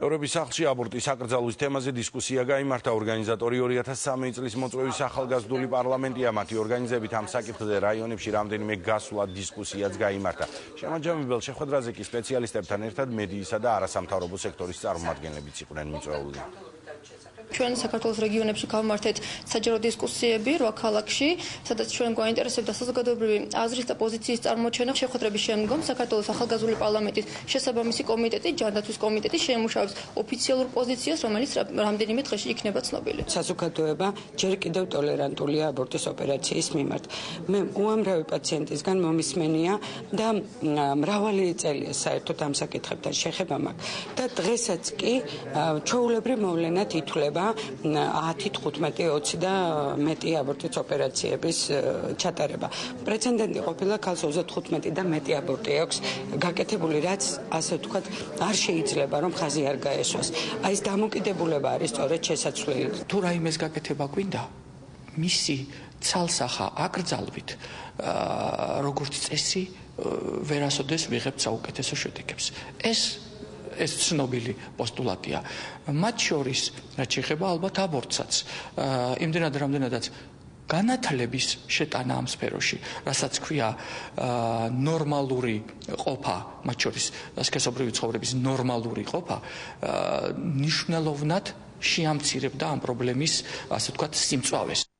ევროპის სახლში აბორტის აკრძალვის თემაზე დისკუსია გაიმართა. ორგანიზატორი 2003 წლის მოწვევის ახალგაზრდული პარლამენტია. მათი ორგანიზებით ამ საკითხზე რაიონებში რამდენიმე გასვლა დისკუსიაც გაიმართა. შემაჯამებელ შეხვედრაზე კი სპეციალისტებთან ერთად მედიისა და არასამთავრობო სექტორის წარმომადგენლებიც იყვნენ მიწვეული. ჩვენ საქართველოს რეგიონებში გავმართეთ საჯარო დისკუსიები 8 ქალაქში, სადაც ჩვენ გვაინტერესებდა საზოგადოებრივი აზრის და პოზიციის წარმოჩენა. შეხვედრების შემდგომ საქართველოს ახალგაზრდული პარლამენტის შესაბამისი კომიტეტი, ჯანდაცვის კომიტეტი შეიმუშავებს ოფიციალურ პოზიციას, რომელიც რამდენიმე დღეში იქნება ცნობილი. საზოგადოება ჯერ კიდევ ტოლერანტულია აბორტის ოპერაციის მიმართ. მე უამრავი პაციენტისგან მომისმენია და მრავალი წელია საერთოდ ამ საკითხებთან შეხება მაქვს და დღესაც კი ჩვეულებრივ მოვლენად ითვლება 10, 15, 20 და მეტი აბორტის ოპერაციების ჩატარება. პრეცედენტი ყოფილა ქალს 35 და მეტი აბორტი აქვს გაკეთებული, რაც ასე ვთქვათ, არ შეიძლება რომ ხაზი არ გაესვას. აი ეს დამოკიდებულება არის სწორედ შესაძლებელი. თუ რაიმეს გაკეთება გვინდა, მისი ცალსახა აკრძალვით როგორც წესი ვერასოდეს ვიღებთ საუკეთესო შედეგებს. ეს ცნობილი პოსტულატია. მათ შორის რაც შეეხება ალბათ აბორტსაც, იმდენად რამდენადაც განათლების შეტანა ამ სფეროში, რასაც ქვია ნორმალური ყოფა, მათ შორის სქესობრივი ცხოვრების ნორმალური ყოფა, მნიშვნელოვნად შეამცირებდა ამ პრობლემის, ასე ვთქვათ, სიმწვავეს.